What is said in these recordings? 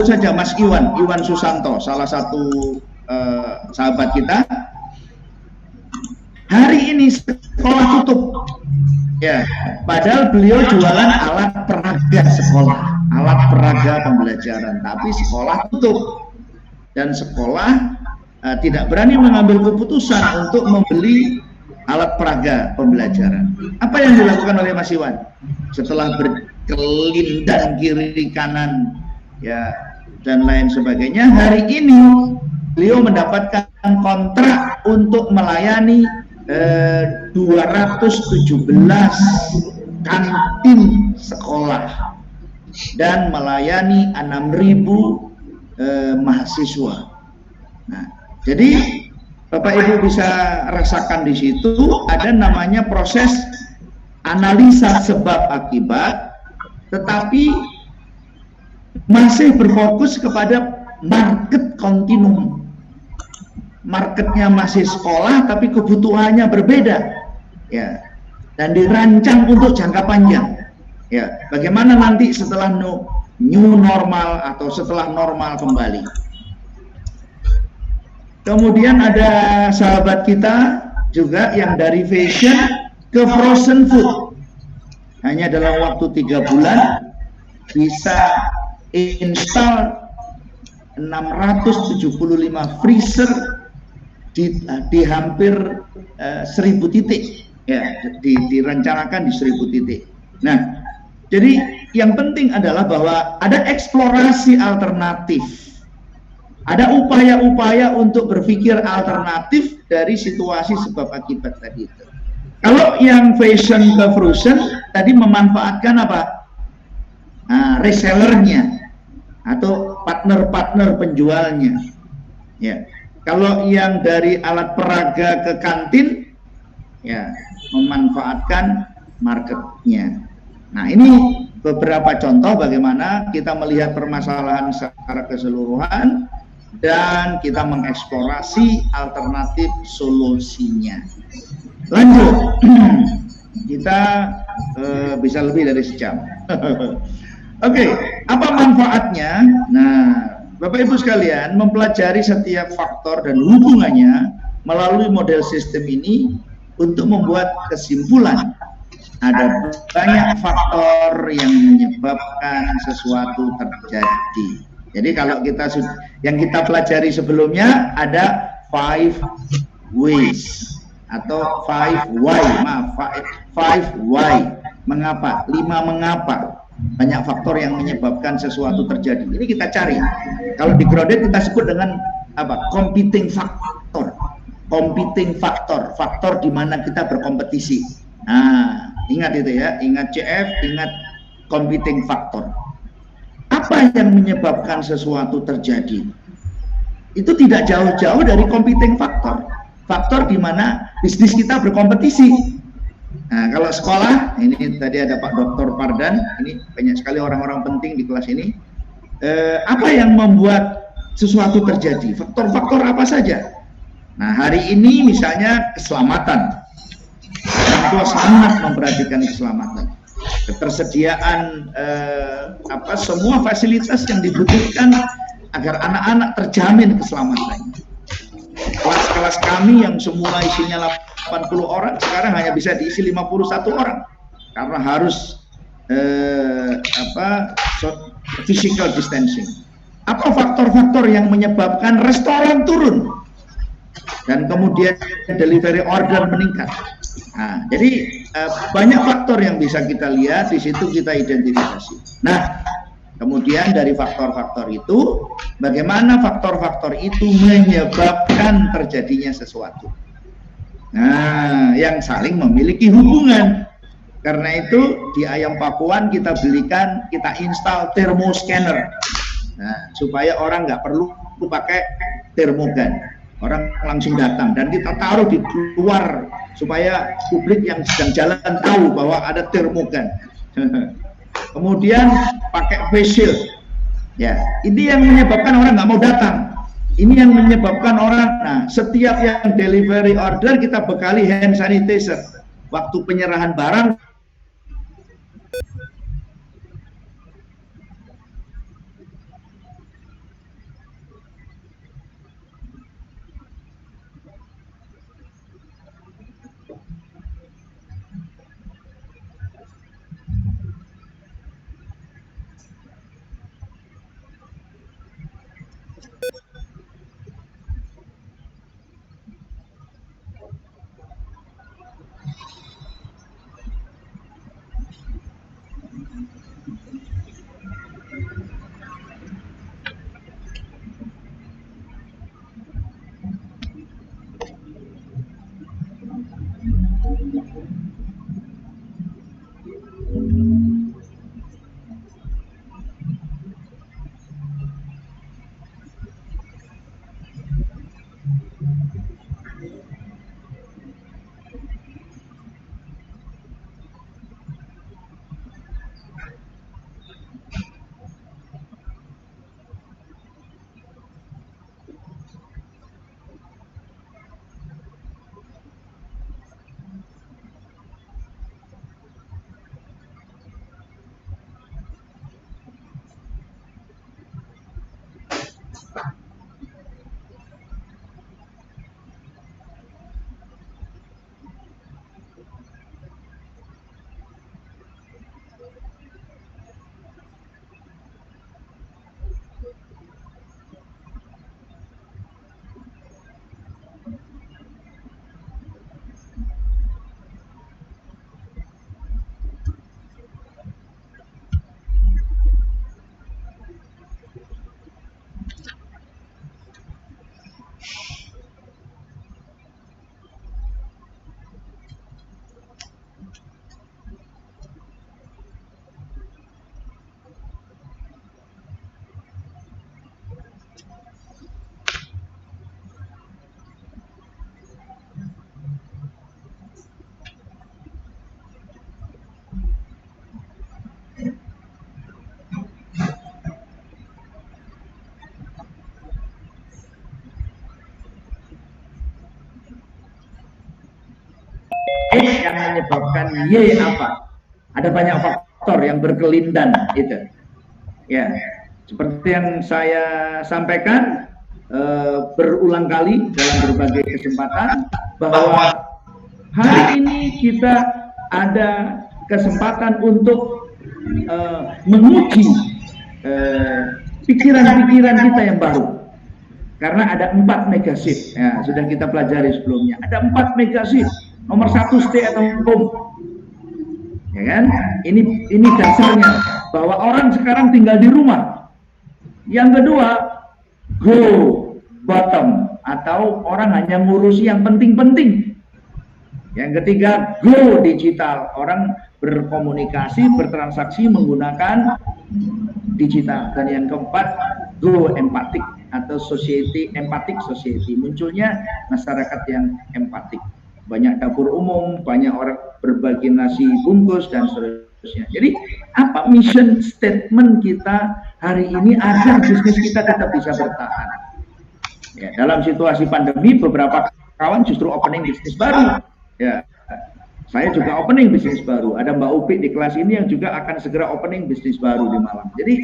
saja Mas Iwan Susanto, salah satu sahabat kita. Hari ini sekolah tutup, ya. Padahal beliau jualan alat peraga sekolah, alat peraga pembelajaran, tapi sekolah tutup dan sekolah tidak berani mengambil keputusan untuk membeli alat peraga pembelajaran. Apa yang dilakukan oleh Mas Iwan setelah berkelindang kiri kanan, ya, dan lain sebagainya? Hari ini beliau mendapatkan kontrak untuk melayani 217 kantin sekolah dan melayani 6.000 mahasiswa. Nah, jadi Bapak Ibu bisa rasakan di situ ada namanya proses analisa sebab akibat, tetapi masih berfokus kepada market kontinum. Marketnya masih sekolah, tapi kebutuhannya berbeda, ya, dan dirancang untuk jangka panjang, ya. Bagaimana nanti setelah new normal atau setelah normal kembali. Kemudian ada sahabat kita juga yang dari fashion ke frozen food, hanya dalam waktu 3 bulan bisa install 675 freezer di hampir 1000 titik, ya, direncanakan di 1000 titik. Nah, jadi yang penting adalah bahwa ada eksplorasi alternatif, ada upaya-upaya untuk berpikir alternatif dari situasi sebab akibat tadi itu. Kalau yang fashion ke frozen tadi memanfaatkan apa? Resellernya atau partner-partner penjualnya, ya. Kalau yang dari alat peraga ke kantin, ya, memanfaatkan marketnya. Nah, ini beberapa contoh bagaimana kita melihat permasalahan secara keseluruhan dan kita mengeksplorasi alternatif solusinya. Lanjut, kita bisa lebih dari sejam. Oke, apa manfaatnya? Nah, Bapak Ibu sekalian, mempelajari setiap faktor dan hubungannya melalui model sistem ini untuk membuat kesimpulan. Ada banyak faktor yang menyebabkan sesuatu terjadi. Jadi kalau yang kita pelajari sebelumnya ada 5 ways atau 5 why. Mengapa? 5 mengapa. Banyak faktor yang menyebabkan sesuatu terjadi. Ini kita cari. Kalau di grounded kita sebut dengan apa? Competing factor. Competing factor, faktor di mana kita berkompetisi. Nah, ingat itu ya, ingat CF, ingat competing factor. Apa yang menyebabkan sesuatu terjadi? Itu tidak jauh-jauh dari competing factor. Faktor di mana bisnis kita berkompetisi. Nah, kalau sekolah, ini tadi ada Pak Dr. Pardan, ini banyak sekali orang-orang penting di kelas ini. Apa yang membuat sesuatu terjadi? Faktor-faktor apa saja? Nah, hari ini misalnya keselamatan. Orang tua sangat memperhatikan keselamatan. Ketersediaan semua fasilitas yang dibutuhkan agar anak-anak terjamin keselamatannya. Kelas-kelas kami yang semula isinya 80 orang sekarang hanya bisa diisi 51 orang karena harus physical distancing. Apa faktor-faktor yang menyebabkan restoran turun dan kemudian delivery order meningkat? Nah, jadi banyak faktor yang bisa kita lihat, di situ kita identifikasi. Nah, kemudian dari faktor-faktor itu, bagaimana faktor-faktor itu menyebabkan terjadinya sesuatu. Nah, yang saling memiliki hubungan. Karena itu di Ayam Pakuan kita install thermoscanner. Nah, supaya orang nggak perlu pakai termogan. Orang langsung datang dan kita taruh di luar supaya publik yang sedang jalan tahu bahwa ada termogan. Kemudian pakai face shield. Ya, ini yang menyebabkan orang nggak mau datang. Ini yang menyebabkan orang, nah, setiap yang delivery order kita bekali hand sanitizer. Waktu penyerahan barang, Yang menyebabkan Y apa? Ada banyak faktor yang berkelindan itu. Ya, seperti yang saya sampaikan berulang kali dalam berbagai kesempatan bahwa hari ini kita ada kesempatan untuk menguji pikiran-pikiran kita yang baru. Karena ada 4 megashift, ya, sudah kita pelajari sebelumnya. Ada 4 megashift. Nomor 1 stay at home, ya kan? Ini dasarnya bahwa orang sekarang tinggal di rumah. Yang kedua, go bottom, atau orang hanya ngurusi yang penting-penting. Yang ketiga, go digital, orang berkomunikasi, bertransaksi menggunakan digital. Dan yang keempat, go empatik, atau society, empathic society, munculnya masyarakat yang empatik. Banyak dapur umum, banyak orang berbagi nasi bungkus dan seterusnya. Jadi apa mission statement kita hari ini agar bisnis kita tetap bisa bertahan? Ya, dalam situasi pandemi beberapa kawan justru opening bisnis baru. Ya, saya juga opening bisnis baru. Ada Mbak Upi di kelas ini yang juga akan segera opening bisnis baru di Malang. Jadi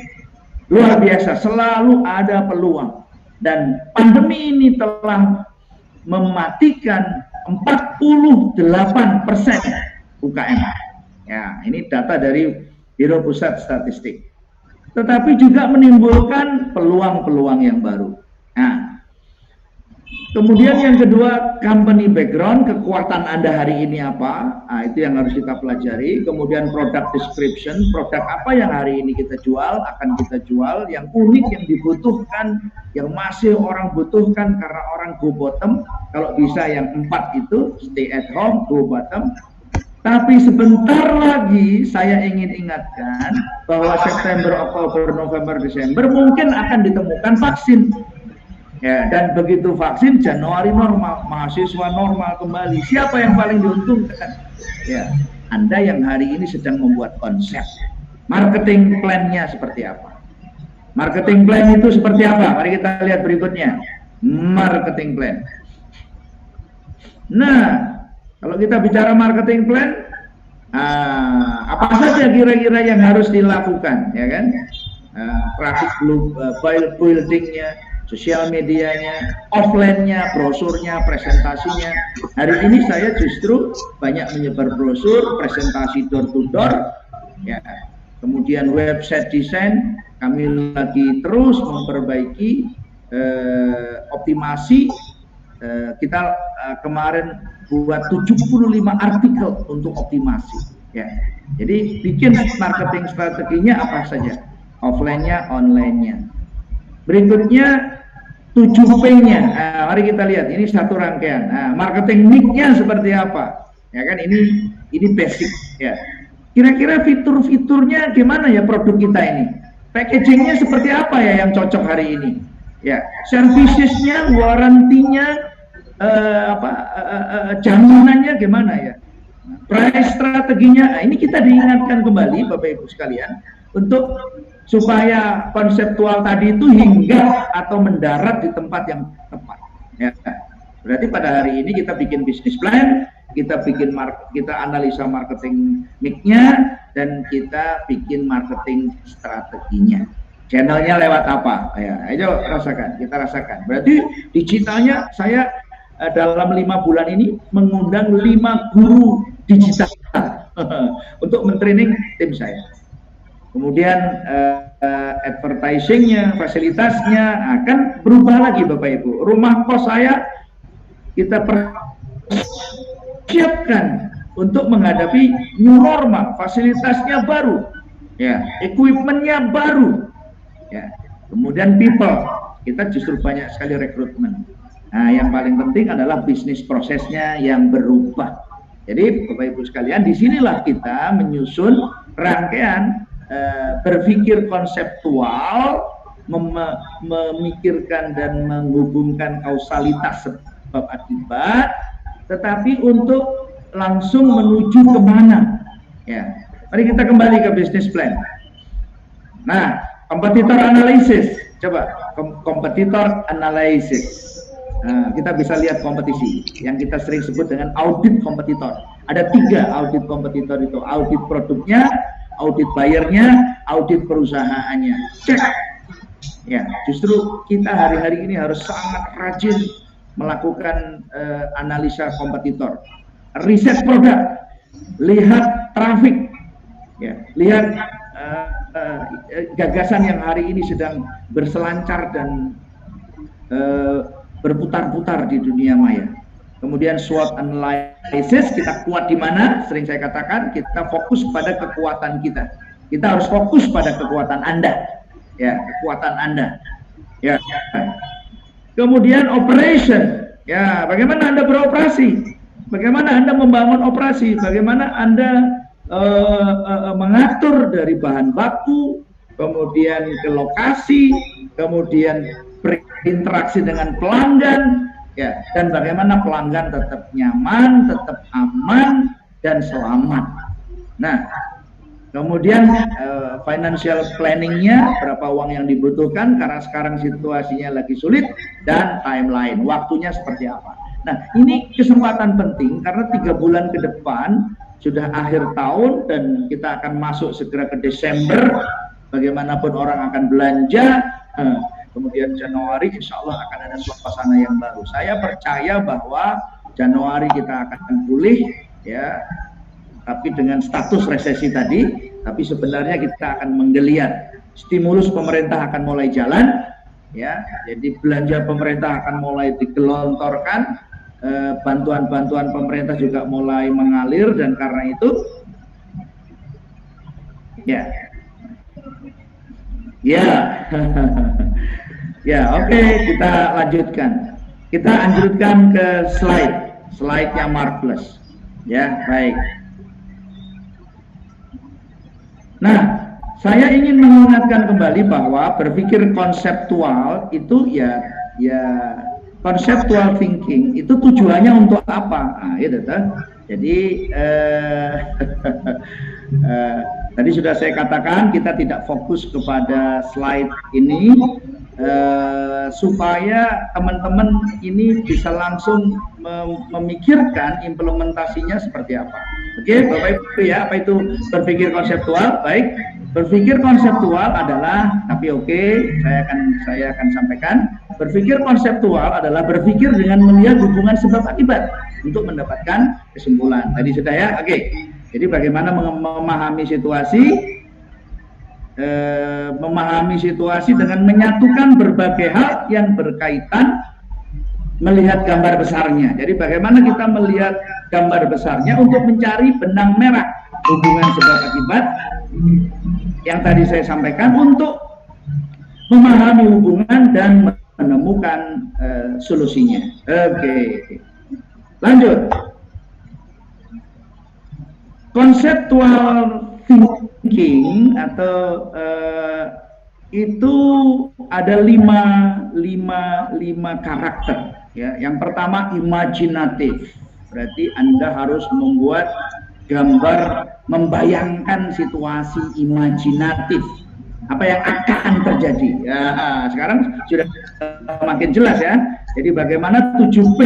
luar biasa, selalu ada peluang. Dan pandemi ini telah mematikan 48% UKM. Ya, ini data dari Biro Pusat Statistik. Tetapi juga menimbulkan peluang-peluang yang baru. Nah, kemudian yang kedua, company background, kekuatan Anda hari ini apa? Nah, itu yang harus kita pelajari. Kemudian product description, produk apa yang hari ini kita jual, akan kita jual, yang unik, yang dibutuhkan, yang masih orang butuhkan karena orang go bottom. Kalau bisa yang 4 itu, stay at home, go bottom. Tapi sebentar lagi saya ingin ingatkan bahwa September, Oktober, November, Desember mungkin akan ditemukan vaksin. Ya, dan begitu vaksin, Januari normal, mahasiswa normal kembali. Siapa yang paling diuntungkan? Ya, Anda yang hari ini sedang membuat konsep. Marketing plan-nya seperti apa? Marketing plan itu seperti apa? Mari kita lihat berikutnya. Marketing plan. Nah, kalau kita bicara marketing plan, apa saja kira-kira yang harus dilakukan, ya kan? Traffic buildingnya, sosial medianya, offline-nya, brosurnya, presentasinya. Hari ini saya justru banyak menyebar brosur, presentasi door to door, ya. Kemudian website design, kami lagi terus memperbaiki, optimasi. Kita kemarin buat 75 artikel untuk optimasi, ya. Jadi bikin marketing strateginya apa saja, offline-nya, online-nya. Berikutnya 7P-nya. Mari kita lihat, ini satu rangkaian. Marketing mix-nya seperti apa? Ya kan, ini basic, ya. Kira-kira fitur-fiturnya gimana ya produk kita ini? Packagingnya seperti apa ya yang cocok hari ini? Ya, servicesnya, warantinya, jaminannya gimana ya? Price strateginya, ini kita diingatkan kembali Bapak Ibu sekalian untuk supaya konseptual tadi itu hingga atau mendarat di tempat yang tepat. Ya. Berarti pada hari ini kita bikin bisnis plan, kita analisa marketing mix-nya, dan kita bikin marketing strateginya. channelnya lewat apa? Ya, ayo rasakan, kita rasakan. Berarti digitalnya saya dalam 5 bulan ini mengundang 5 guru digital untuk mentraining tim saya. Kemudian advertisingnya, fasilitasnya akan berubah lagi Bapak Ibu. Rumah kos saya kita persiapkan untuk menghadapi new normal, fasilitasnya baru, ya, equipmentnya baru, ya. Kemudian people, kita justru banyak sekali rekrutmen. Nah, yang paling penting adalah bisnis prosesnya yang berubah. Jadi Bapak Ibu sekalian, disinilah kita menyusun rangkaian berpikir konseptual, memikirkan dan menghubungkan kausalitas sebab akibat, tetapi untuk langsung menuju kemana? Ya, mari kita kembali ke bisnis plan. Nah, kompetitor analisis, coba kompetitor analisis. Nah, kita bisa lihat kompetisi yang kita sering sebut dengan audit kompetitor. Ada 3 audit kompetitor itu: audit produknya, audit bayarnya, audit perusahaannya. Cek. Ya, justru kita hari-hari ini harus sangat rajin melakukan analisa kompetitor, riset produk, lihat traffic, ya, lihat gagasan yang hari ini sedang berselancar dan berputar-putar di dunia maya. Kemudian SWOT analysis, kita kuat di mana? Sering saya katakan, kita fokus pada kekuatan kita. Kita harus fokus pada kekuatan Anda, ya, kekuatan Anda. Ya. Kemudian operation, ya, bagaimana Anda beroperasi? Bagaimana Anda membangun operasi? Bagaimana Anda mengatur dari bahan baku, kemudian ke lokasi, kemudian berinteraksi dengan pelanggan, ya, dan bagaimana pelanggan tetap nyaman, tetap aman dan selamat. Nah, kemudian financial planningnya, berapa uang yang dibutuhkan karena sekarang situasinya lagi sulit, dan timeline, waktunya seperti apa. Nah, ini kesempatan penting karena 3 bulan ke depan sudah akhir tahun dan kita akan masuk segera ke Desember. Bagaimanapun orang akan belanja, kemudian Januari insya Allah akan ada suasana yang baru. Saya percaya bahwa Januari kita akan pulih, ya, tapi dengan status resesi tadi, tapi sebenarnya kita akan menggeliat. Stimulus pemerintah akan mulai jalan, ya, jadi belanja pemerintah akan mulai digelontorkan, bantuan-bantuan pemerintah juga mulai mengalir, dan karena itu, ya, ya, oke, kita lanjutkan. Kita lanjutkan ke slide-nya Marvelous, ya, baik. Nah, saya ingin mengingatkan kembali bahwa berpikir konseptual itu ya conceptual thinking itu tujuannya untuk apa? Nah, itu tuh. Jadi tadi sudah saya katakan kita tidak fokus kepada slide ini supaya teman-teman ini bisa langsung memikirkan implementasinya seperti apa. Oke, Bapak Ibu, ya, apa itu berpikir konseptual? Baik. Berpikir konseptual adalah, tapi oke, saya akan sampaikan. Berpikir konseptual adalah berpikir dengan melihat hubungan sebab akibat untuk mendapatkan kesimpulan. Tadi sudah, ya, oke. Jadi bagaimana memahami situasi dengan menyatukan berbagai hal yang berkaitan, melihat gambar besarnya. Jadi bagaimana kita melihat gambar besarnya untuk mencari benang merah hubungan sebab akibat yang tadi saya sampaikan untuk memahami hubungan dan menemukan solusinya. Oke. Lanjut. Conceptual thinking atau itu ada lima karakter, ya. Yang pertama imajinatif, berarti Anda harus membuat gambar, membayangkan situasi imajinatif, apa yang akan terjadi. Ya, sekarang sudah makin jelas, ya. Jadi bagaimana 7P,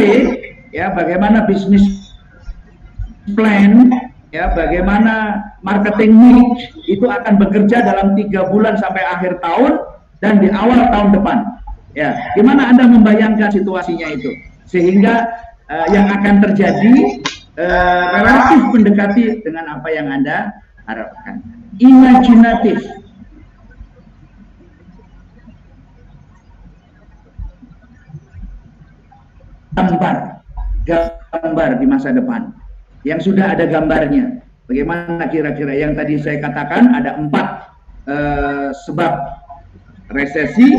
ya, bagaimana bisnis plan, ya, bagaimana marketing mix itu akan bekerja dalam 3 bulan sampai akhir tahun, dan di awal tahun depan. Ya, gimana Anda membayangkan situasinya itu sehingga yang akan terjadi relatif mendekati dengan apa yang Anda harapkan. Imajinatif. Gambar di masa depan yang sudah ada gambarnya. Bagaimana kira-kira yang tadi saya katakan ada 4 sebab resesi,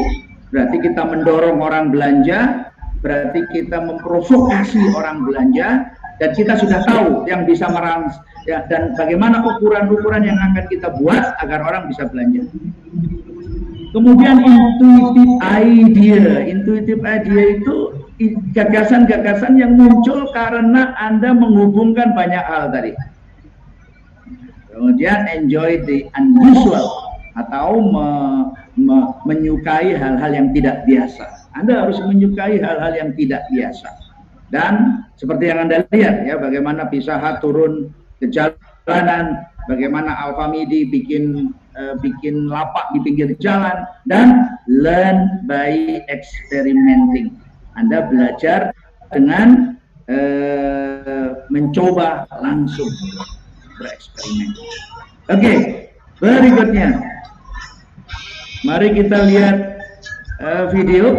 berarti kita mendorong orang belanja, berarti kita memprovokasi orang belanja, dan kita sudah tahu yang bisa merangsang ya, dan bagaimana ukuran-ukuran yang akan kita buat agar orang bisa belanja. Kemudian intuitive idea itu gagasan-gagasan yang muncul karena Anda menghubungkan banyak hal tadi. Kemudian enjoy the unusual atau menyukai hal-hal yang tidak biasa. Anda harus menyukai hal-hal yang tidak biasa. Dan seperti yang Anda lihat ya, bagaimana Pizza Hut turun ke jalanan, bagaimana Alfamidi bikin lapak di pinggir jalan, dan learn by experimenting. Anda belajar dengan mencoba langsung bereksperimen. Oke, berikutnya mari kita lihat video.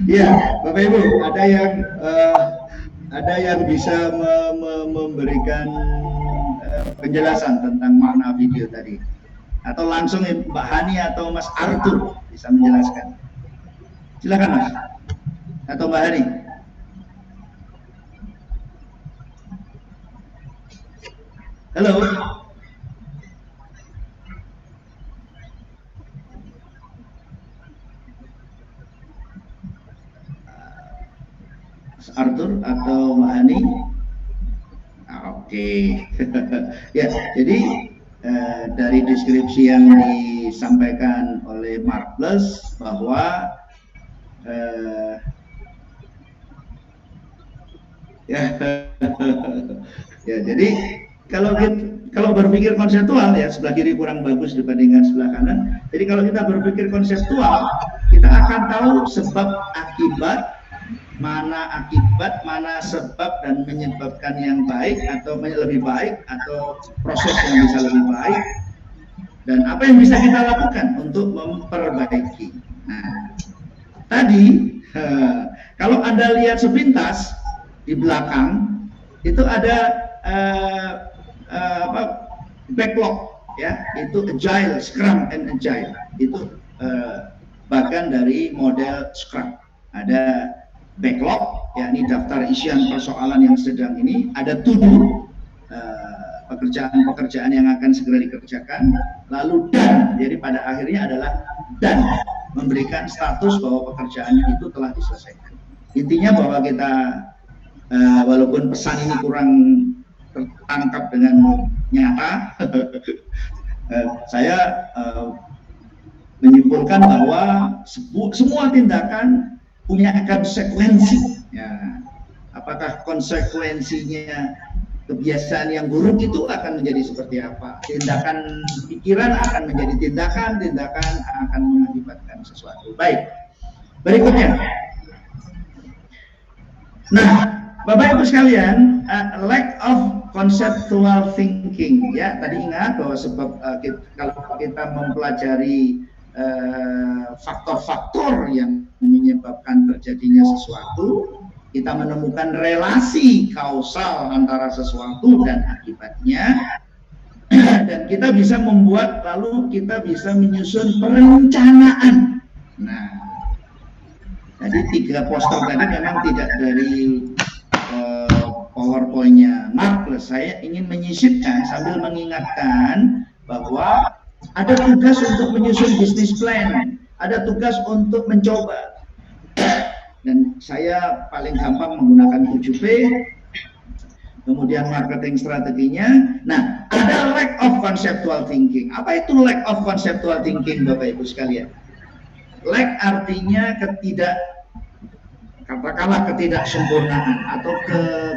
Ya, Bapak Ibu, ada yang bisa memberikan penjelasan tentang makna video tadi, atau langsung Mbak Hani atau Mas Arthur bisa menjelaskan. Silakan Mas atau Mbak Hani. Halo. Arthur atau Mbak Hani. Oke. Ya, jadi dari deskripsi yang disampaikan oleh Mark Plus bahwa ya jadi kalau berpikir konseptual ya, sebelah kiri kurang bagus dibandingkan sebelah kanan. Jadi kalau kita berpikir konseptual, kita akan tahu sebab akibat, mana akibat, mana sebab dan menyebabkan yang baik atau lebih baik, atau proses yang bisa lebih baik, dan apa yang bisa kita lakukan untuk memperbaiki. Nah, tadi kalau Anda lihat sepintas di belakang itu ada backlog ya, itu agile, Scrum and agile, itu bagian dari model Scrum. Ada backlog, yakni daftar isian persoalan yang sedang ini, ada to do, pekerjaan-pekerjaan yang akan segera dikerjakan, lalu done, jadi pada akhirnya adalah done, memberikan status bahwa pekerjaan itu telah diselesaikan. Intinya bahwa kita walaupun pesan ini kurang tertangkap dengan nyata, saya menyimpulkan bahwa semua tindakan punya konsekuensi. Ya, apakah konsekuensinya kebiasaan yang buruk itu akan menjadi seperti apa? Tindakan pikiran akan menjadi tindakan akan mengakibatkan sesuatu. Baik, berikutnya. Nah, Bapak Ibu sekalian, lack of conceptual thinking, ya, tadi ingat bahwa sebab kalau kita mempelajari faktor-faktor yang menyebabkan terjadinya sesuatu, kita menemukan relasi kausal antara sesuatu dan akibatnya, dan kita bisa membuat, lalu kita bisa menyusun perencanaan. Nah, jadi 3 poster tadi memang tidak dari PowerPoint-nya Marcus. Saya ingin menyisipkan sambil mengingatkan bahwa ada tugas untuk menyusun bisnis plan, ada tugas untuk mencoba. Dan saya paling gampang menggunakan 7P, kemudian marketing strateginya. Nah, ada lack of conceptual thinking. Apa itu lack of conceptual thinking, Bapak Ibu sekalian? Lack artinya katakanlah ketidaksempurnaan atau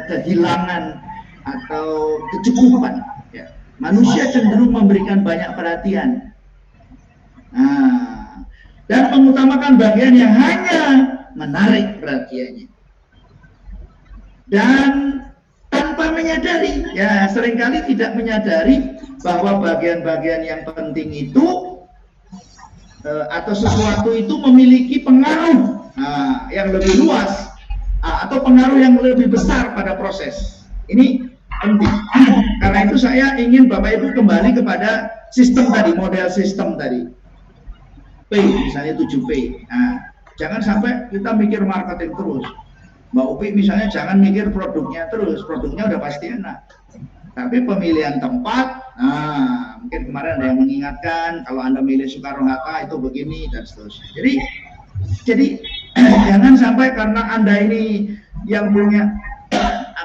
kehilangan atau kecukupan. Ya. Manusia cenderung memberikan banyak perhatian, dan mengutamakan bagian yang hanya menarik perhatiannya, dan tanpa menyadari, ya seringkali tidak menyadari bahwa bagian-bagian yang penting itu atau sesuatu itu memiliki pengaruh yang lebih luas atau pengaruh yang lebih besar pada proses. Ini penting. Karena itu saya ingin Bapak Ibu kembali kepada sistem tadi, model sistem tadi. P, misalnya 7P. Nah, jangan sampai kita mikir marketing terus. Mbak Upi misalnya jangan mikir produknya terus, produknya udah pasti enak. Tapi pemilihan tempat, mungkin kemarin ada yang mengingatkan kalau Anda milih Soekarno-Hatta itu begini dan seterusnya. Jadi jangan sampai karena Anda ini yang punya,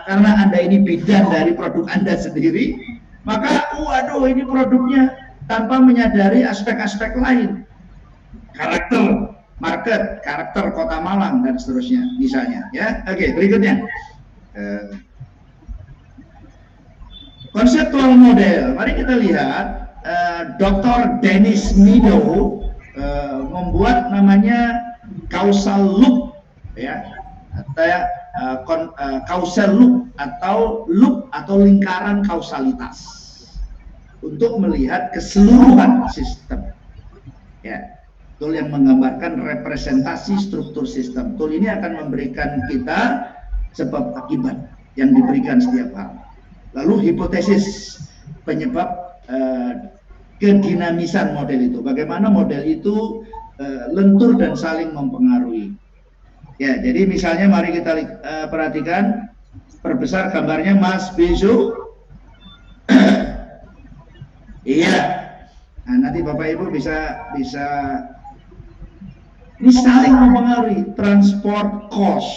karena Anda ini bidan dari produk Anda sendiri, maka waduh ini produknya tanpa menyadari aspek-aspek lain, karakter market, karakter kota Malang dan seterusnya misalnya, ya. Oke, berikutnya. Conceptual model, mari kita lihat. Dr. Dennis Meadow membuat namanya causal loop, ya, atau causal loop atau lingkaran kausalitas untuk melihat keseluruhan sistem, ya. Tool yang menggambarkan representasi struktur sistem. Tool ini akan memberikan kita sebab akibat yang diberikan setiap hal. Lalu hipotesis penyebab kedinamisan model itu. Bagaimana model itu lentur dan saling mempengaruhi. Ya, jadi misalnya mari kita perhatikan, perbesar gambarnya Mas Bezo. Iya. Nah, nanti Bapak Ibu bisa ini saling mempengaruhi. Transport cost,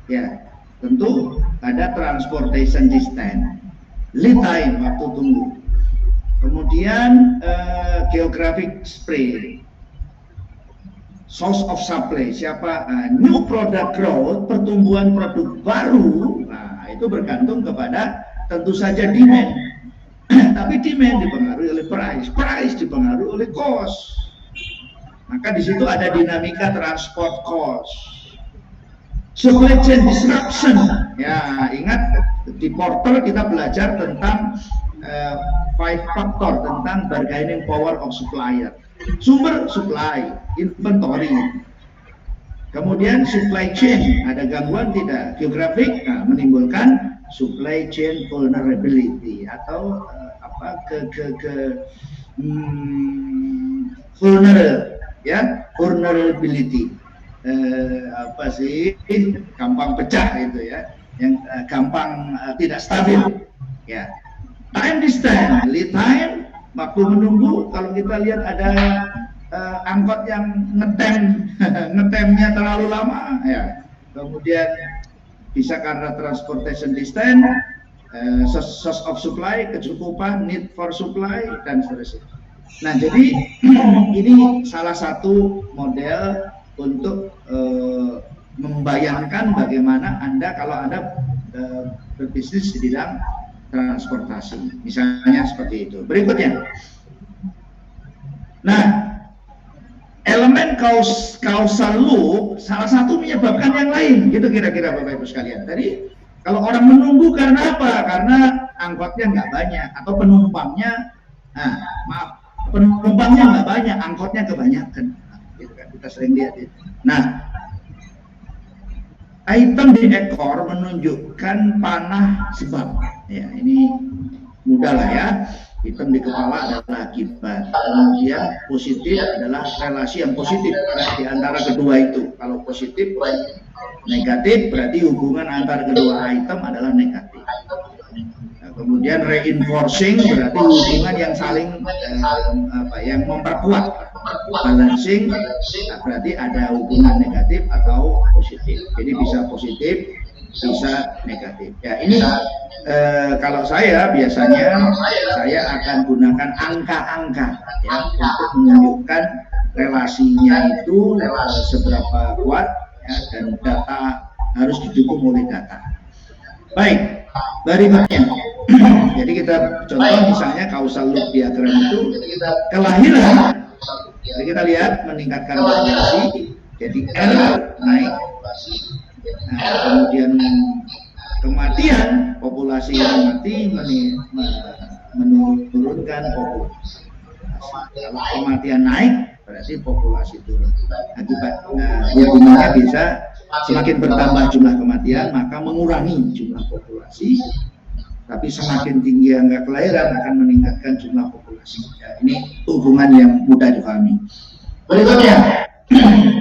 ya, tentu ada transportation distance, lead time, waktu tunggu, kemudian geographic spread, source of supply, siapa, new product growth, pertumbuhan produk baru. Nah, itu bergantung kepada tentu saja demand. Tapi demand dipengaruhi oleh price dipengaruhi oleh cost. Maka di situ ada dinamika transport cost, supply chain disruption. Ya, ingat di Porter kita belajar tentang 5 faktor tentang bargaining power of supplier. Sumber supply, inventory, kemudian supply chain, ada gangguan tidak, geografik, menimbulkan supply chain vulnerability atau vulnerability, apa sih, gampang pecah itu ya, yang gampang tidak stabil ya. Time distance, lead time, waktu menunggu. Kalau kita lihat ada angkot yang ngetemnya terlalu lama ya, kemudian bisa karena transportation distance, source of supply, kecukupan, need for supply, dan seterusnya. Nah, jadi ini salah satu model untuk membayangkan bagaimana Anda kalau Anda berbisnis di bidang transportasi, misalnya seperti itu. Berikutnya, nah, elemen causal loop salah satu menyebabkan yang lain, gitu kira-kira Bapak Ibu sekalian. Tadi kalau orang menunggu karena apa? Karena angkotnya nggak banyak atau penumpangnya, penumpangnya nggak banyak, angkotnya kebanyakan. Gitu kan, kita sering lihat itu. Nah, item di ekor menunjukkan panah sebab. Ya, ini mudah lah ya. Item di kepala adalah akibat. Kemudian positif adalah relasi yang positif di antara kedua itu. Kalau positif, negatif berarti hubungan antara kedua item adalah negatif. Nah, kemudian reinforcing berarti hubungan yang saling yang memperkuat. Balancing berarti ada hubungan negatif atau positif. Jadi bisa positif, bisa negatif. Ya, ini kalau saya biasanya saya akan gunakan angka-angka ya untuk menunjukkan relasinya itu seberapa kuat ya, dan data harus didukung oleh data. Baik, berikutnya. Jadi kita contoh misalnya causal loop diagram itu kelahiran. Jadi kita lihat meningkatkan populasi, jadi R naik. Nah, kemudian kematian, populasi yang mati menurunkan populasi. Kalau kematian naik, berarti populasi turun. Akibat hubungannya bisa semakin bertambah jumlah kematian, maka mengurangi jumlah populasi. Tapi semakin tinggi angka kelahiran akan meningkatkan jumlah populasi. Ya, ini hubungan yang mudah dipahami. Berikutnya,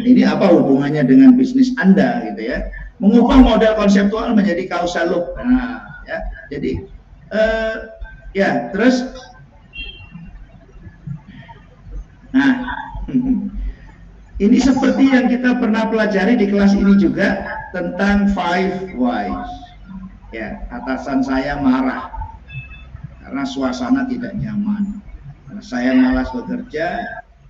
ini apa hubungannya dengan bisnis Anda gitu ya? Mengubah model konseptual menjadi causal loop. Nah, ya, jadi ya terus, nah, ini seperti yang kita pernah pelajari di kelas ini juga tentang 5 whys. Ya, atasan saya marah karena suasana tidak nyaman. Karena saya malas bekerja,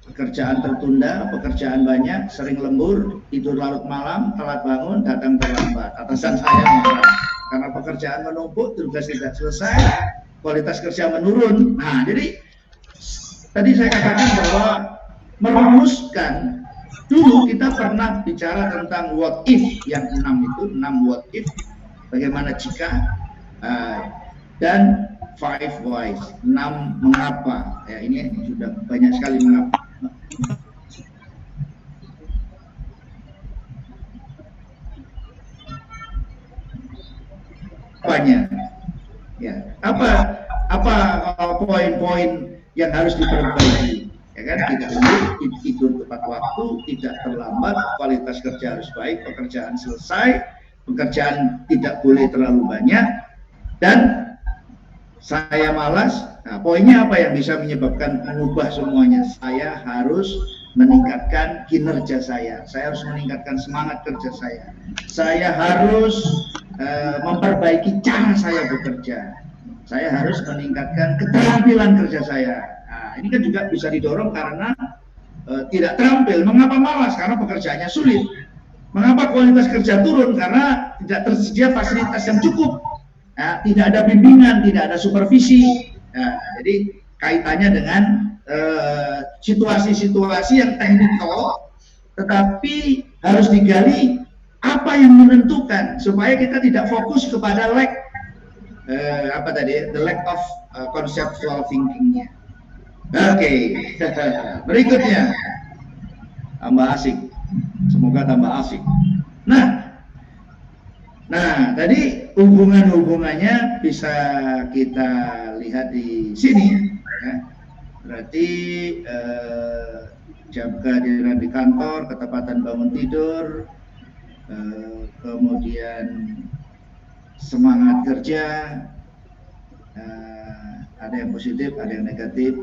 pekerjaan tertunda, pekerjaan banyak, sering lembur, tidur larut malam, telat bangun, datang terlambat. Atasan saya marah karena pekerjaan menumpuk, tugas tidak selesai, kualitas kerja menurun. Nah, jadi tadi saya katakan bahwa merumuskan dulu kita pernah bicara tentang what if yang 6 itu, 6 what if. Bagaimana jika dan 5 whys, 6 mengapa ya, ini sudah banyak sekali mengapa. Banyak ya, apa poin-poin yang harus diperbaiki ya kan? Tidak tidur tepat waktu, tidak terlambat, kualitas kerja harus baik, pekerjaan selesai, pekerjaan tidak boleh terlalu banyak, dan saya malas. Nah, poinnya apa yang bisa menyebabkan mengubah semuanya? Saya harus meningkatkan kinerja saya harus meningkatkan semangat kerja saya harus memperbaiki cara saya bekerja, saya harus meningkatkan keterampilan kerja saya. Nah, ini kan juga bisa didorong karena tidak terampil. Mengapa malas? Karena pekerjaannya sulit. Mengapa kualitas kerja turun? Karena tidak tersedia fasilitas yang cukup, ya, tidak ada bimbingan, tidak ada supervisi. Ya, jadi kaitannya dengan situasi-situasi yang teknikal, tetapi harus digali apa yang menentukan supaya kita tidak fokus kepada the lack of conceptual thinking-nya. Oke. Berikutnya, tambah asik. Semoga tambah asik. Nah, Nah, tadi hubungannya bisa kita lihat di sini, ya. Berarti jam kehadiran di kantor, ketepatan bangun tidur, kemudian semangat kerja, ada yang positif, ada yang negatif,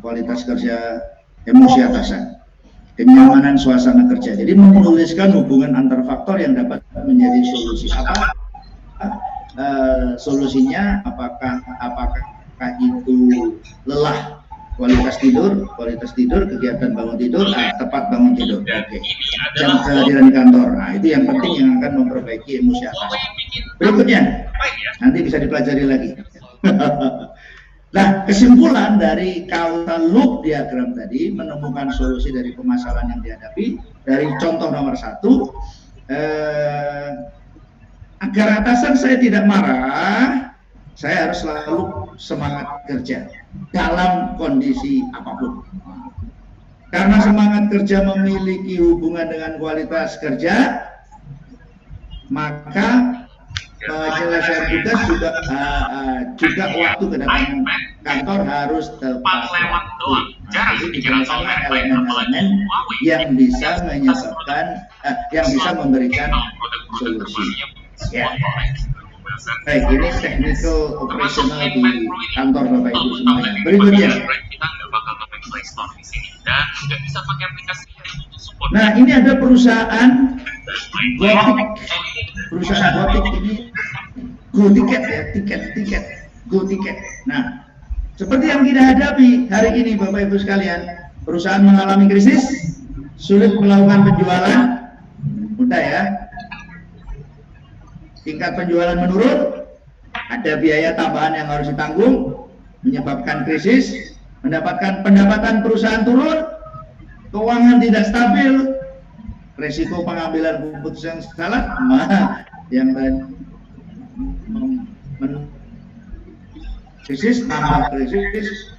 kualitas kerja, emosi atasan, kenyamanan suasana kerja. Jadi menuliskan hubungan antar faktor yang dapat menjadi solusi. Apa solusinya? Apakah itu lelah, kualitas tidur, kegiatan bangun tidur, tepat bangun tidur. Oke. Jam kehadiran di kantor. Nah, itu yang penting yang akan memperbaiki emosi atasan. Berikutnya, nanti bisa dipelajari lagi. Nah, kesimpulan dari causal loop diagram tadi, menemukan solusi dari permasalahan yang dihadapi, dari contoh nomor 1, agar atasan saya tidak marah, saya harus selalu semangat kerja dalam kondisi apapun. Karena semangat kerja memiliki hubungan dengan kualitas kerja, maka penyelesaian tugas juga waktu kedatangan kantor harus tepat waktu. Jadi digunakan elemen-elemen yang bisa menyebabkan, yang bisa memberikan solusi. Ya. Baik, ini technical operational di kantor Bapak Ibu semuanya. Berikutnya. Nah, ini ada perusahaan Gotik. Perusahaan Gotik ini Go Ticket ya, tiket, Go Ticket. Nah, seperti yang kita hadapi hari ini Bapak Ibu sekalian, perusahaan mengalami krisis, sulit melakukan penjualan, mudah ya. Tingkat penjualan menurun, ada biaya tambahan yang harus ditanggung, menyebabkan krisis, mendapatkan pendapatan perusahaan turun, keuangan tidak stabil, resiko pengambilan keputusan yang salah, yang krisis, tambah krisis,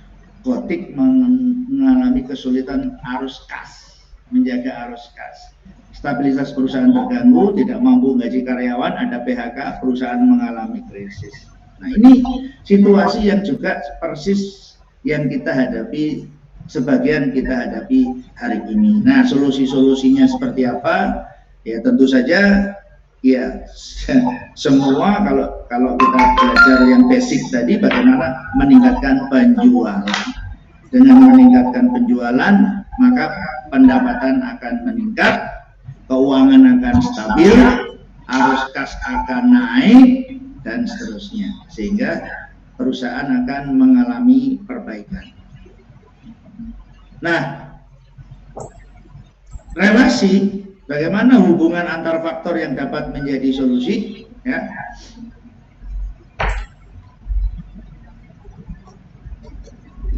Gotik mengalami kesulitan arus kas, menjaga arus kas. Stabilitas perusahaan terganggu, tidak mampu gaji karyawan, ada PHK, perusahaan mengalami krisis. Nah, ini situasi yang juga persis yang kita hadapi, sebagian kita hadapi hari ini. Nah, solusi-solusinya seperti apa? Ya tentu saja, ya semua kalau kita belajar yang basic tadi, bagaimana meningkatkan penjualan. Dengan meningkatkan penjualan, maka pendapatan akan meningkat, keuangan akan stabil, arus kas akan naik, dan seterusnya, sehingga perusahaan akan mengalami perbaikan. Nah, relasi, bagaimana hubungan antar faktor yang dapat menjadi solusi, ya.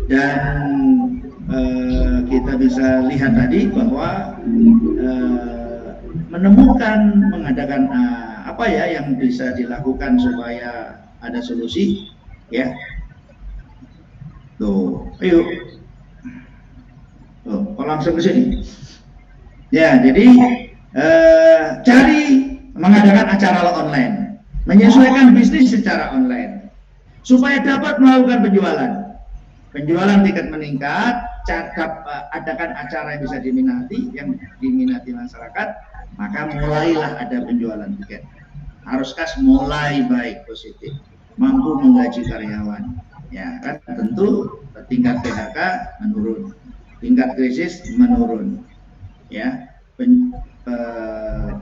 Dan kita bisa lihat tadi bahwa menemukan, mengadakan apa ya yang bisa dilakukan supaya ada solusi, ya. Tuh, ayo. Tuh, kok langsung ke sini. Ya, jadi cari mengadakan acara online, menyesuaikan bisnis secara online supaya dapat melakukan penjualan. Penjualan tiket meningkat, adakan acara yang bisa diminati, yang diminati masyarakat, maka mulailah ada penjualan tiket. Arus kas mulai baik, positif, mampu menggaji karyawan. Ya kan, tentu tingkat PHK menurun, tingkat krisis menurun. Ya,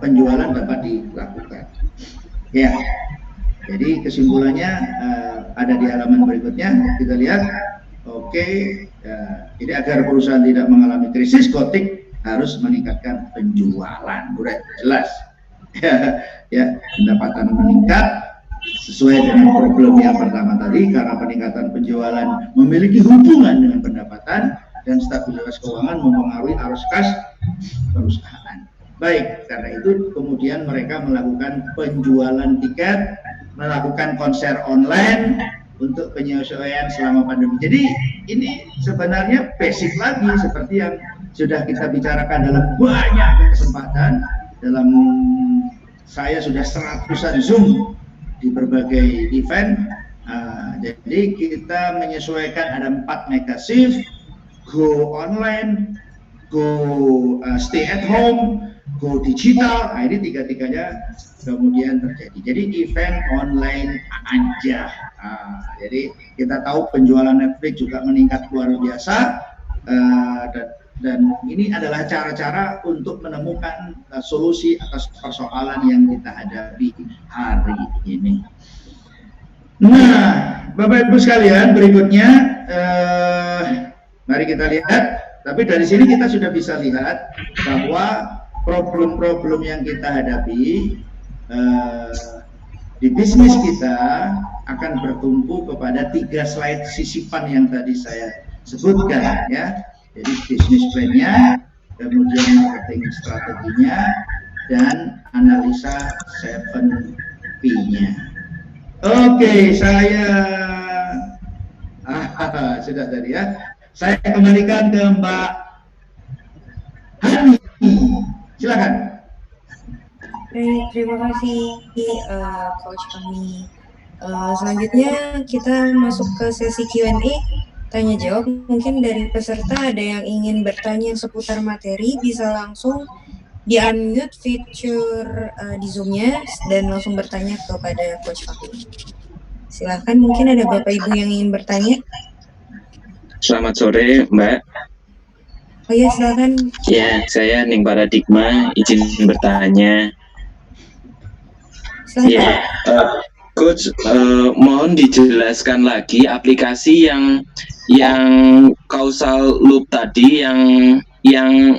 penjualan dapat dilakukan. Ya, jadi kesimpulannya ada di halaman berikutnya. Kita lihat. Oke, ya, jadi agar perusahaan tidak mengalami krisis, Gotik harus meningkatkan penjualan, udah jelas. Ya, pendapatan meningkat sesuai dengan problem yang pertama tadi, karena peningkatan penjualan memiliki hubungan dengan pendapatan, dan stabilitas keuangan mempengaruhi arus kas perusahaan. Baik, karena itu kemudian mereka melakukan penjualan tiket, melakukan konser online untuk penyesuaian selama pandemi. Jadi ini sebenarnya basic lagi, seperti yang sudah kita bicarakan dalam banyak kesempatan dalam saya sudah 100-an Zoom di berbagai event. Jadi kita menyesuaikan ada 4 mega shift, go online, go stay at home, go digital. Nah, ini tiga-tiganya kemudian terjadi. Jadi event online aja. Jadi kita tahu penjualan Netflix juga meningkat luar biasa, dan ini adalah cara-cara untuk menemukan solusi atas persoalan yang kita hadapi hari ini. Nah, Bapak Ibu sekalian, berikutnya mari kita lihat. Tapi dari sini kita sudah bisa lihat bahwa problem-problem yang kita hadapi di bisnis kita akan bertumpu kepada 3 slide sisipan yang tadi saya sebutkan, ya. Jadi bisnis plan-nya, kemudian marketing strateginya, dan analisa 7P-nya. Oke, saya sudah tadi ya. Saya kembalikan ke Mbak Hani. Silakan. Baik, terima kasih Coach kami. Selanjutnya kita masuk ke sesi Q&A, tanya jawab. Mungkin dari peserta ada yang ingin bertanya seputar materi, bisa langsung di-unmute feature di Zoom-nya dan langsung bertanya kepada Coach Fakih. Silahkan, mungkin ada Bapak Ibu yang ingin bertanya. Selamat sore, Mbak. Oh ya, silahkan. Ya, saya Ning Paradigma, izin bertanya. Silahkan. Ya, Coach, mohon dijelaskan lagi aplikasi yang causal loop tadi, yang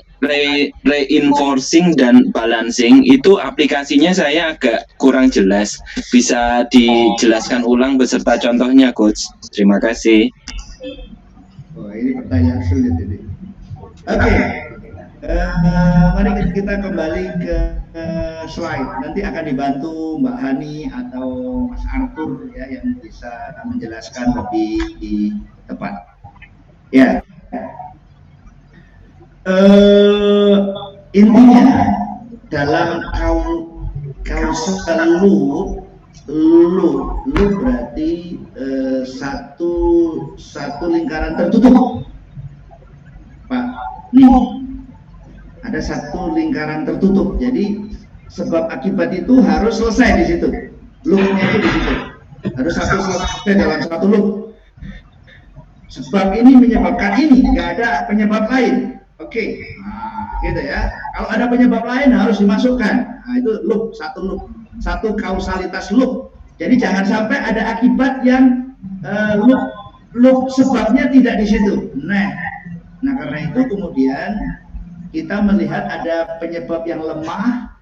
reinforcing dan balancing, itu aplikasinya saya agak kurang jelas. Bisa dijelaskan ulang beserta contohnya, Coach? Terima kasih. Oh, ini pertanyaan sulit ini. Oke, mari kita kembali ke slide. Nanti akan dibantu Mbak Hani atau Mas Arthur ya, yang bisa menjelaskan lebih tepat. Ya. Intinya dalam causal loop berarti satu lingkaran tertutup, Pak. Nih, ada satu lingkaran tertutup. Jadi sebab akibat itu harus selesai di situ. Loopnya itu di situ. Harus selesai dalam satu loop. Sebab ini menyebabkan ini, nggak ada penyebab lain. Oke, nah, gitu ya. Kalau ada penyebab lain harus dimasukkan. Nah, itu loop, satu kausalitas loop. Jadi jangan sampai ada akibat yang loop sebabnya tidak di situ. Nah, karena itu kemudian kita melihat ada penyebab yang lemah,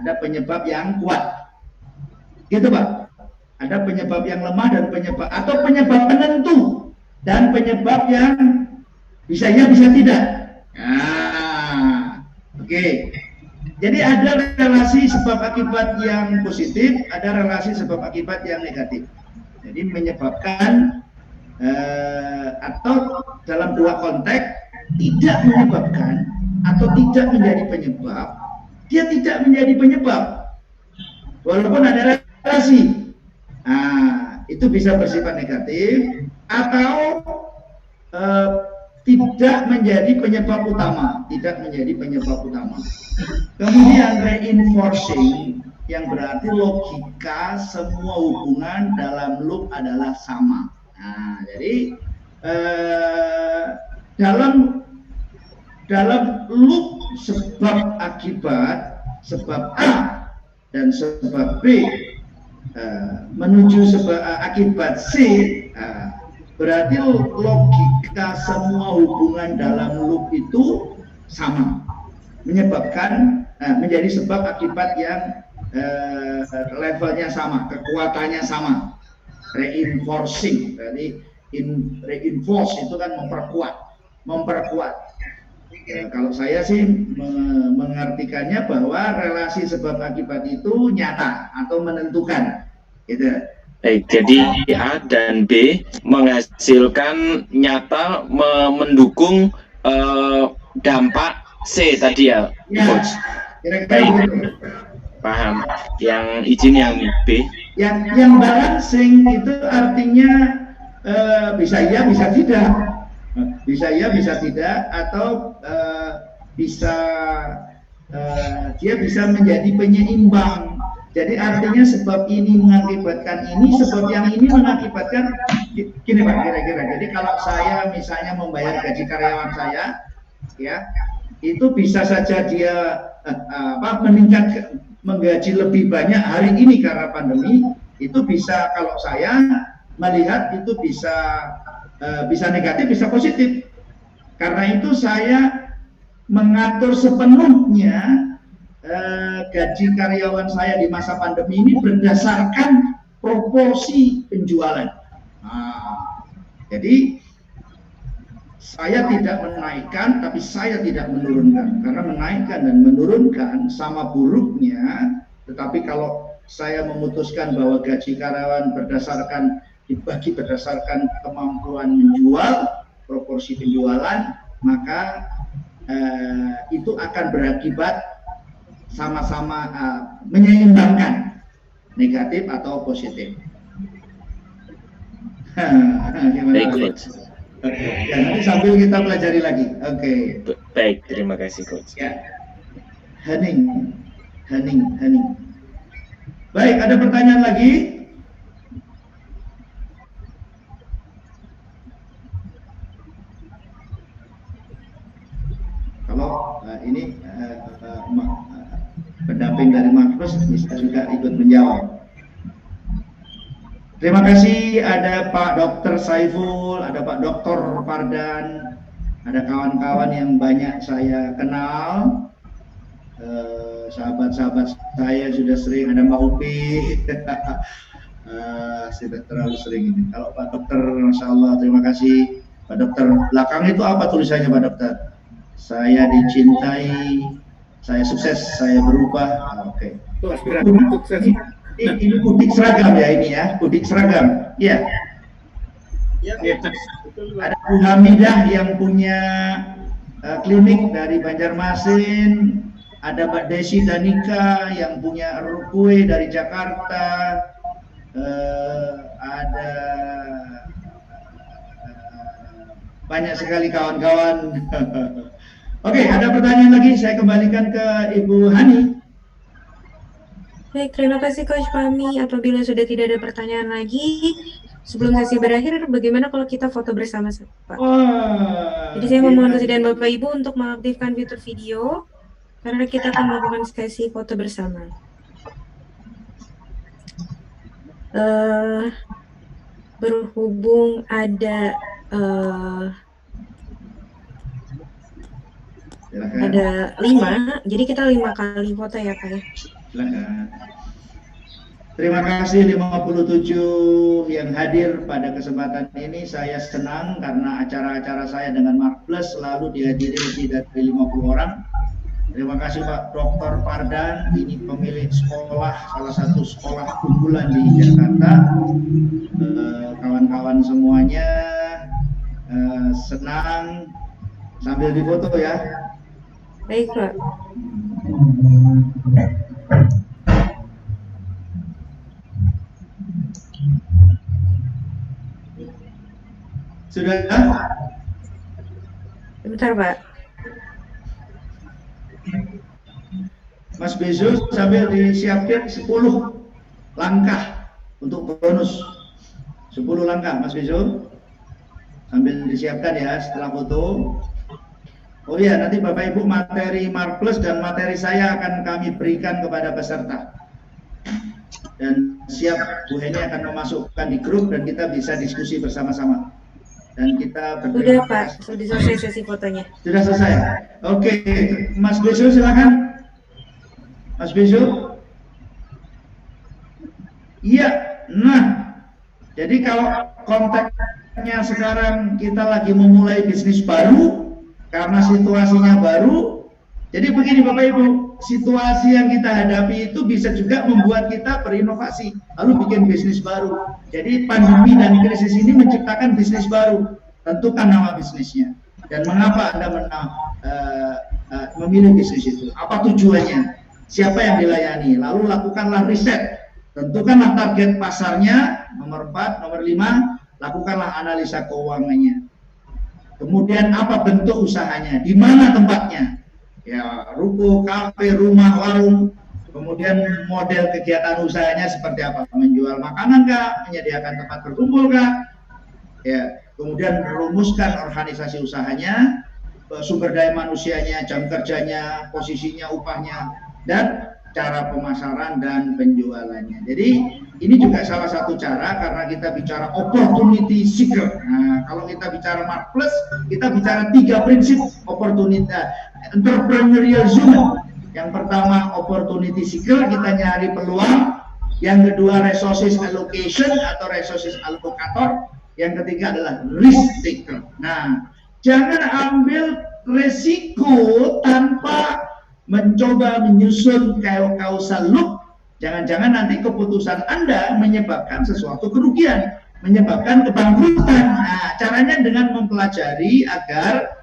ada penyebab yang kuat. Gitu, Pak. Ada penyebab yang lemah dan penyebab penentu dan penyebab yang bisa ya bisa tidak. Nah, oke. Jadi ada relasi sebab akibat yang positif, ada relasi sebab akibat yang negatif. Jadi menyebabkan atau dalam 2 konteks tidak menyebabkan atau tidak menjadi penyebab, dia tidak menjadi penyebab walaupun ada relasi. Nah, itu bisa bersifat negatif atau tidak menjadi penyebab utama, Kemudian reinforcing, yang berarti logika semua hubungan dalam loop adalah sama. Nah, jadi dalam loop sebab akibat, sebab A dan sebab B menuju sebab akibat C, berarti logika semua hubungan dalam loop itu sama, menyebabkan menjadi sebab akibat yang levelnya sama, kekuatannya sama. Reinforcing, berarti reinforce itu kan memperkuat. Kalau saya sih mengartikannya bahwa relasi sebab akibat itu nyata atau menentukan, gitu. Baik, jadi A dan B menghasilkan nyata mendukung dampak C tadi ya, Coach. Kira-kira begitu. paham. Yang izin yang B. Yang balancing itu artinya bisa iya, bisa tidak. Bisa iya, bisa tidak, atau bisa dia bisa menjadi penyeimbang. Jadi artinya sebab ini mengakibatkan ini, sebab yang ini mengakibatkan gini Pak, kira-kira. Jadi kalau saya misalnya membayar gaji karyawan saya, ya, itu bisa saja dia meningkat, menggaji lebih banyak hari ini karena pandemi. Itu bisa, kalau saya melihat itu bisa negatif, bisa positif. Karena itu saya mengatur sepenuhnya gaji karyawan saya di masa pandemi ini berdasarkan proporsi penjualan. Jadi saya tidak menaikkan, tapi saya tidak menurunkan. Karena menaikkan dan menurunkan sama buruknya. Tetapi kalau saya memutuskan bahwa gaji karyawan dibagi berdasarkan kemampuan menjual, proporsi penjualan, maka itu akan berakibat sama-sama menyeimbangkan negatif atau positif. Baik, Coach. Ya, nanti sambil kita pelajari lagi. Oke. Baik, terima kasih, Coach. Ya. Hening. Baik, ada pertanyaan lagi? Kalau ini pendamping dari Markus bisa juga ikut menjawab. Terima kasih, ada Pak Dr. Saiful, ada Pak Dr. Fardan, ada kawan-kawan yang banyak saya kenal, sahabat-sahabat saya sudah sering, ada Mbak Upi, sudah terlalu sering ini. Kalau Pak Dokter, Masya Allah, terima kasih. Pak Dokter, belakang itu apa tulisannya Pak Dokter? Saya dicintai, saya sukses, saya berubah. Oke. Sukses. Ini udik seragam ya, ini ya, udik seragam. Iya. Ada Bu Hamidah yang punya klinik dari Banjarmasin. Ada Mbak Desi Danika yang punya kue dari Jakarta. Ada banyak sekali kawan-kawan. Oke, ada pertanyaan lagi, saya kembalikan ke Ibu Hani. Baik, terima kasih Coach Fahmi. Apabila sudah tidak ada pertanyaan lagi, sebelum sesi berakhir, bagaimana kalau kita foto bersama, Pak? Jadi saya memohon kesediaan Bapak Ibu untuk mengaktifkan fitur video, karena kita akan melakukan sesi foto bersama. Berhubung ada ada 5, jadi kita 5 kali foto ya Pak ya. Silakan. Terima kasih 57 yang hadir pada kesempatan ini. Saya senang karena acara-acara saya dengan Mark Plus selalu dihadiri lebih dari 50 orang. Terima kasih Pak Dr. Fardan, ini pemilik sekolah, salah satu sekolah unggulan di Jakarta. Kawan-kawan semuanya senang, sambil difoto ya. Baik Pak. Sudah? Sebentar Pak. Mas Bezo sambil disiapkan 10 langkah untuk bonus. 10 langkah Mas Bezo. Sambil disiapkan ya setelah foto. Oh iya, nanti Bapak Ibu materi Mark Plus dan materi saya akan kami berikan kepada peserta. Dan siap Bu Heni akan memasukkan di grup dan kita bisa diskusi bersama-sama. Dan kita Sudah Pak, sudah selesai sesi fotonya. Sudah selesai. Oke, Mas Bezo silakan. Mas Bezo. Iya, nah. Jadi kalau konteksnya sekarang kita lagi memulai bisnis baru, karena situasinya baru, jadi begini Bapak Ibu, situasi yang kita hadapi itu bisa juga membuat kita berinovasi, lalu bikin bisnis baru. Jadi pandemi dan krisis ini menciptakan bisnis baru. Tentukan nama bisnisnya dan mengapa Anda memilih bisnis itu, apa tujuannya. siapa yang dilayani, lalu lakukanlah riset, tentukanlah target pasarnya, nomor 4, nomor 5, lakukanlah analisa keuangannya. Kemudian apa bentuk usahanya, di mana tempatnya, ya ruko, kafe, rumah, warung. Kemudian model kegiatan usahanya seperti apa, menjual makanan kah, menyediakan tempat berkumpul kah, ya. Kemudian rumuskan organisasi usahanya, sumber daya manusianya, jam kerjanya, posisinya, upahnya, dan cara pemasaran dan penjualannya. Jadi ini juga salah satu cara, karena kita bicara opportunity seeker. Nah, kalau kita bicara marketplace, kita bicara 3 prinsip opportunity entrepreneurial human. Yang pertama opportunity seeker, kita nyari peluang. Yang kedua resources allocation atau resources allocator. Yang ketiga adalah risk taker. Nah, jangan ambil resiko tanpa mencoba menyusun causal loop. Jangan-jangan nanti keputusan Anda menyebabkan sesuatu kerugian, menyebabkan kebangkrutan. Nah, caranya dengan mempelajari agar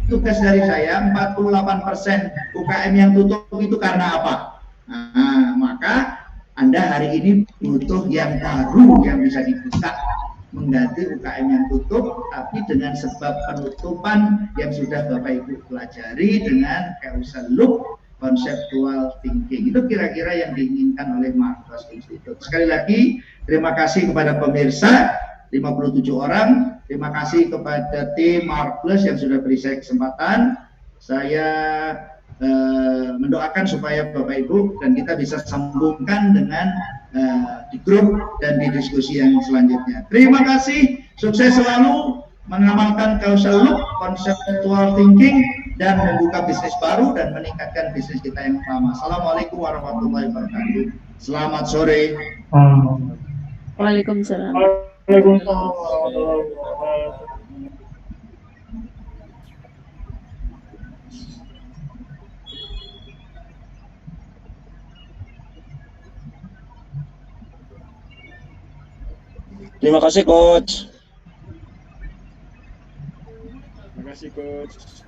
tugas dari saya, 48% UKM yang tutup itu karena apa? Nah, maka Anda hari ini butuh yang baru yang bisa dibuka, mengganti UKM yang tutup, tapi dengan sebab penutupan yang sudah Bapak Ibu pelajari dengan causal loop, conceptual thinking. Itu kira-kira yang diinginkan oleh Marcos Institute. Sekali lagi, terima kasih kepada pemirsa, 57 orang. Terima kasih kepada tim Marcos yang sudah beri saya kesempatan. Saya mendoakan supaya Bapak Ibu dan kita bisa sambungkan dengan di grup dan di diskusi yang selanjutnya. Terima kasih, sukses selalu mengamalkan causal loop, conceptual thinking, dan membuka bisnis baru dan meningkatkan bisnis kita yang lama. Assalamualaikum warahmatullahi wabarakatuh. Selamat sore. Waalaikumsalam. Waalaikumsalam warahmatullahi wabarakatuh. Terima kasih, Coach. Terima kasih, Coach.